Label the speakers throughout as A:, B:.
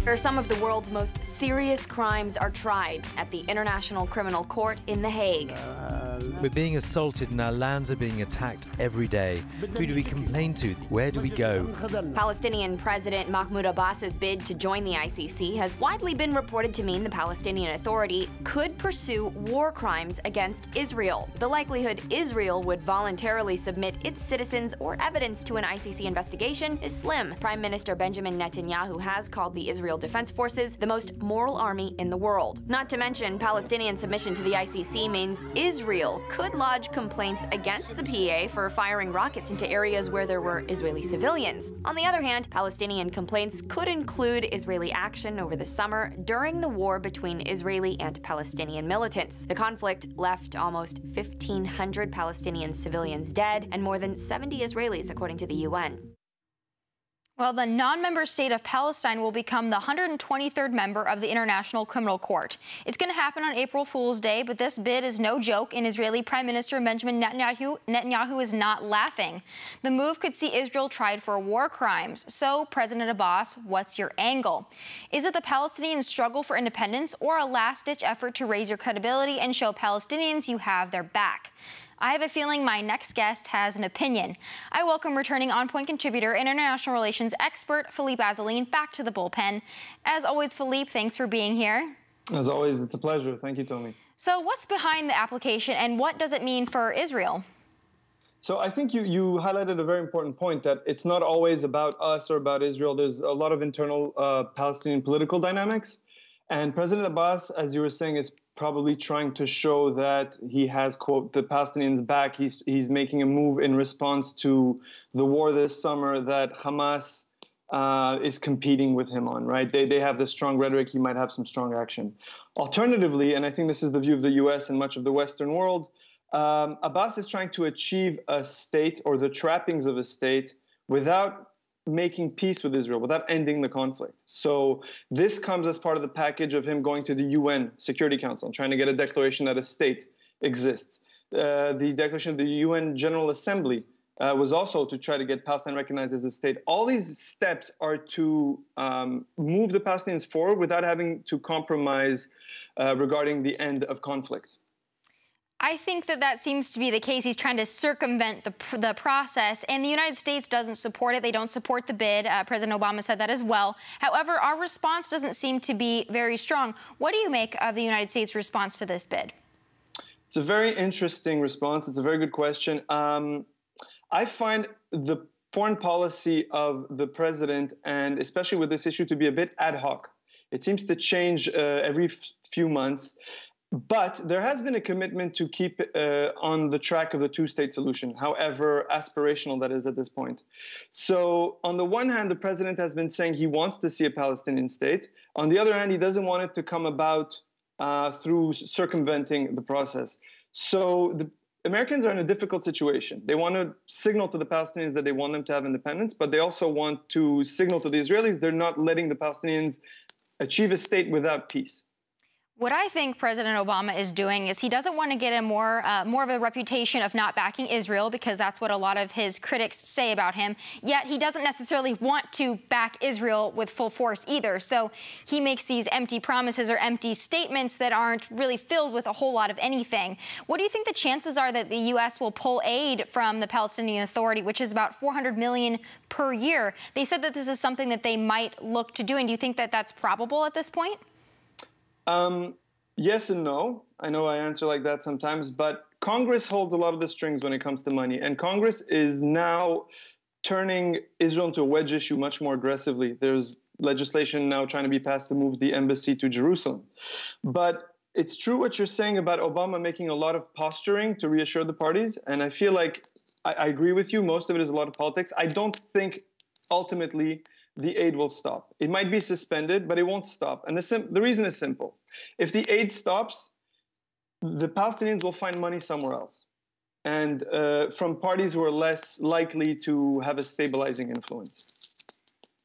A: Where some of the world's most serious crimes are tried at the International Criminal Court in The Hague.
B: We're being assaulted and our lands are being attacked every day. Who do we complain to? Where do we go?
A: Palestinian President Mahmoud Abbas's bid to join the ICC has widely been reported to mean the Palestinian Authority could pursue war crimes against Israel. The likelihood Israel would voluntarily submit its citizens or evidence to an ICC investigation is slim. Prime Minister Benjamin Netanyahu has called the Israel Defense Forces the most moral army in the world. Not to mention, Palestinian submission to the ICC means Israel could lodge complaints against the PA for firing rockets into areas where there were Israeli civilians. On the other hand, Palestinian complaints could include Israeli action over the summer during the war between Israeli and Palestinian militants. The conflict left almost 1,500 Palestinian civilians dead and more than 70 Israelis, according to the UN.
C: Well, the non-member state of Palestine will become the 123rd member of the International Criminal Court. It's going to happen on April Fool's Day, but this bid is no joke, and Israeli Prime Minister Benjamin Netanyahu is not laughing. The move could see Israel tried for war crimes. So, President Abbas, what's your angle? Is it the Palestinian struggle for independence or a last-ditch effort to raise your credibility and show Palestinians you have their back? I have a feeling my next guest has an opinion. I welcome returning On Point contributor and international relations expert Philippe Assouline back to the bullpen. As always, Philippe, thanks for being here.
D: As always, it's a pleasure. Thank you, Tomi.
C: So what's behind the application and what does it mean for Israel?
D: So I think you highlighted a very important point that it's not always about us or about Israel. There's a lot of internal Palestinian political dynamics. And President Abbas, as you were saying, is probably trying to show that he has, quote, the Palestinians back. He's making a move in response to the war this summer that Hamas is competing with him on, right? They have the strong rhetoric. He might have some strong action. Alternatively, and I think this is the view of the U.S. and much of the Western world, Abbas is trying to achieve a state or the trappings of a state without making peace with Israel, without ending the conflict. So this comes as part of the package of him going to the UN Security Council and trying to get a declaration that a state exists. The declaration of the UN General Assembly was also to try to get Palestine recognized as a state. All these steps are to move the Palestinians forward without having to compromise regarding the end of conflict.
C: I think that seems to be the case. He's trying to circumvent the process, and the United States doesn't support it. They don't support the bid. President Obama said that as well. However, our response doesn't seem to be very strong. What do you make of the United States' response to this bid?
D: It's a very interesting response. It's a very good question. I find the foreign policy of the president, and especially with this issue, to be a bit ad hoc. It seems to change every few months. But there has been a commitment to keep on the track of the two-state solution, however aspirational that is at this point. So on the one hand, the president has been saying he wants to see a Palestinian state. On the other hand, he doesn't want it to come about through circumventing the process. So the Americans are in a difficult situation. They want to signal to the Palestinians that they want them to have independence, but they also want to signal to the Israelis they're not letting the Palestinians achieve a state without peace.
C: What I think President Obama is doing is he doesn't want to get a more of a reputation of not backing Israel, because that's what a lot of his critics say about him. Yet he doesn't necessarily want to back Israel with full force either. So he makes these empty promises or empty statements that aren't really filled with a whole lot of anything. What do you think the chances are that the U.S. will pull aid from the Palestinian Authority, which is about $400 million per year? They said that this is something that they might look to doing. Do you think that that's probable at this point?
D: Yes and no. I know I answer like that sometimes, but Congress holds a lot of the strings when it comes to money. And Congress is now turning Israel into a wedge issue much more aggressively. There's legislation now trying to be passed to move the embassy to Jerusalem. But it's true what you're saying about Obama making a lot of posturing to reassure the parties. And I feel like I agree with you. Most of it is a lot of politics. I don't think ultimately the aid will stop. It might be suspended, but it won't stop. And the reason is simple. If the aid stops, the Palestinians will find money somewhere else, and from parties who are less likely to have a stabilizing influence.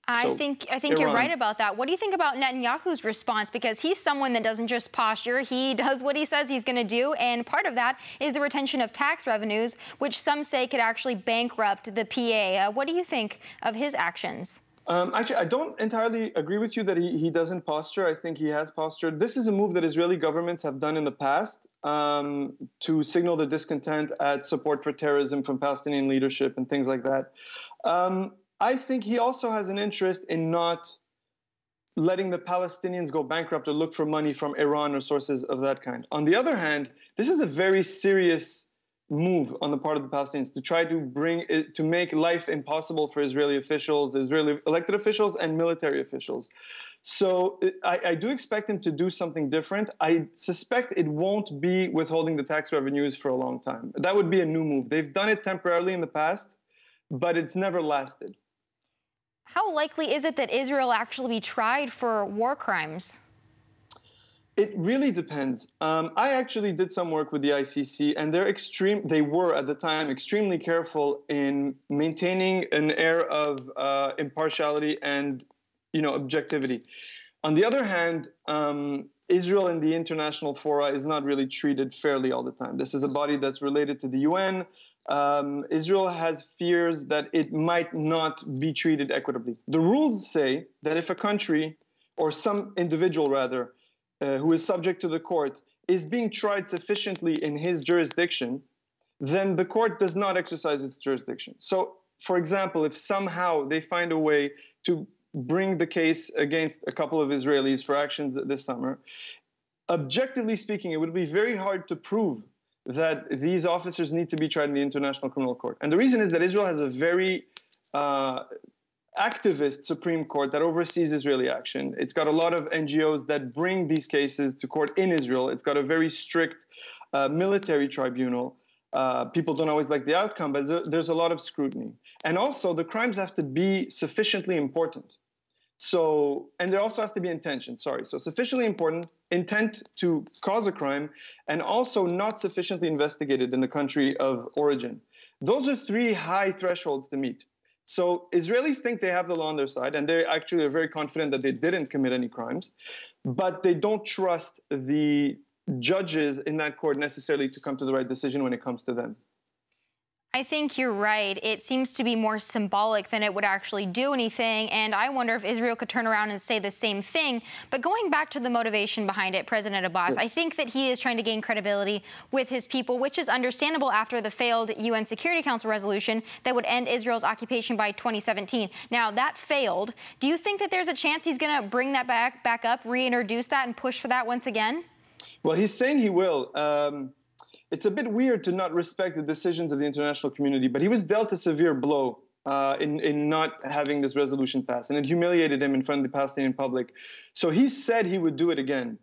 C: I think you're right about that. What do you think about Netanyahu's response? Because he's someone that doesn't just posture. He does what he says he's going to do. And part of that is the retention of tax revenues, which some say could actually bankrupt the PA. What do you think of his actions?
D: Actually, I don't entirely agree with you that he doesn't posture. I think he has postured. This is a move that Israeli governments have done in the past to signal their discontent at support for terrorism from Palestinian leadership and things like that. I think he also has an interest in not letting the Palestinians go bankrupt or look for money from Iran or sources of that kind. On the other hand, this is a very serious move on the part of the Palestinians to try to make life impossible for Israeli officials, Israeli elected officials, and military officials. So I do expect him to do something different. I suspect it won't be withholding the tax revenues for a long time. That would be a new move. They've done it temporarily in the past, but it's never lasted.
C: How likely is it that Israel actually be tried for war crimes?
D: It really depends. I actually did some work with the ICC, and they were at the time extremely careful in maintaining an air of impartiality and, objectivity. On the other hand, Israel in the international fora is not really treated fairly all the time. This is a body that's related to the UN. Israel has fears that it might not be treated equitably. The rules say that if a country, or some individual rather, who is subject to the court, is being tried sufficiently in his jurisdiction, then the court does not exercise its jurisdiction. So, for example, if somehow they find a way to bring the case against a couple of Israelis for actions this summer, objectively speaking, it would be very hard to prove that these officers need to be tried in the International Criminal Court. And the reason is that Israel has a very activist Supreme Court that oversees Israeli action. It's got a lot of NGOs that bring these cases to court in Israel. It's got a very strict military tribunal. People don't always like the outcome, but there's a lot of scrutiny. And also, the crimes have to be sufficiently important. So, and there also has to be intention, so sufficiently important, intent to cause a crime, and also not sufficiently investigated in the country of origin. Those are three high thresholds to meet. So Israelis think they have the law on their side, and they actually are very confident that they didn't commit any crimes, but they don't trust the judges in that court necessarily to come to the right decision when it comes to them.
C: I think you're right. It seems to be more symbolic than it would actually do anything, and I wonder if Israel could turn around and say the same thing. But going back to the motivation behind it, President Abbas, yes. I think that he is trying to gain credibility with his people, which is understandable after the failed UN Security Council resolution that would end Israel's occupation by 2017. Now, that failed. Do you think that there's a chance he's going to bring that back up, reintroduce that, and push for that once again?
D: Well, he's saying he will. It's a bit weird to not respect the decisions of the international community, but he was dealt a severe blow in not having this resolution passed, and it humiliated him in front of the Palestinian public. So he said he would do it again.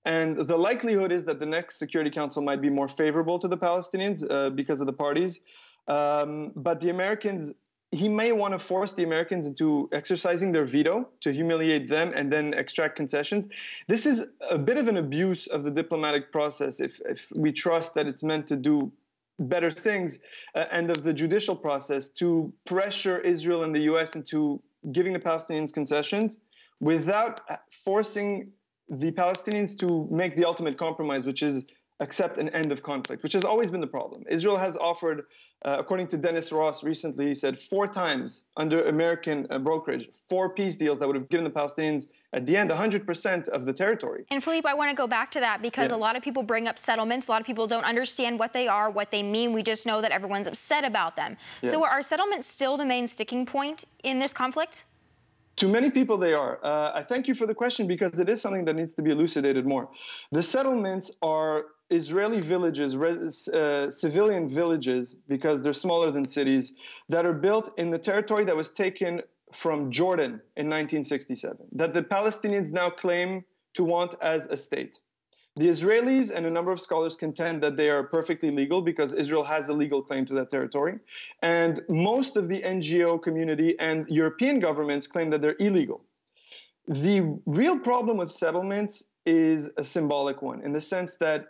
D: And the likelihood is that the next Security Council might be more favorable to the Palestinians because of the parties. But the Americans, he may want to force the Americans into exercising their veto to humiliate them and then extract concessions. This is a bit of an abuse of the diplomatic process if we trust that it's meant to do better things, and of the judicial process to pressure Israel and the US into giving the Palestinians concessions without forcing the Palestinians to make the ultimate compromise, which is accept an end of conflict, which has always been the problem. Israel has offered, according to Dennis Ross recently, he said 4 times under American brokerage, 4 peace deals that would have given the Palestinians, at the end, 100% of the territory.
C: And Philippe, I want to go back to that because a lot of people bring up settlements. A lot of people don't understand what they are, what they mean. We just know that everyone's upset about them. Yes. So are settlements still the main sticking point in this conflict?
D: To many people, they are. I thank you for the question because it is something that needs to be elucidated more. The settlements are Israeli villages, civilian villages, because they're smaller than cities, that are built in the territory that was taken from Jordan in 1967, that the Palestinians now claim to want as a state. The Israelis and a number of scholars contend that they are perfectly legal because Israel has a legal claim to that territory. And most of the NGO community and European governments claim that they're illegal. The real problem with settlements is a symbolic one, in the sense that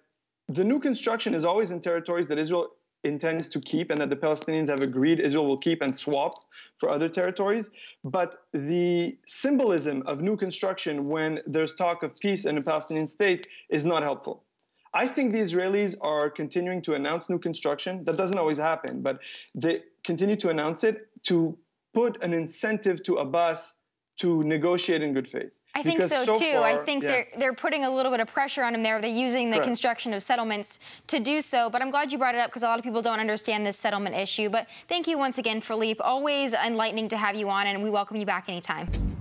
D: the new construction is always in territories that Israel intends to keep and that the Palestinians have agreed Israel will keep and swap for other territories. But the symbolism of new construction when there's talk of peace and a Palestinian state is not helpful. I think the Israelis are continuing to announce new construction. That doesn't always happen, but they continue to announce it to put an incentive to Abbas to negotiate in good faith.
C: I think so too.
D: Far,
C: I think they're putting a little bit of pressure on him there. They're using the construction of settlements to do so. But I'm glad you brought it up because a lot of people don't understand this settlement issue. But thank you once again, Philippe. Always enlightening to have you on, and we welcome you back anytime.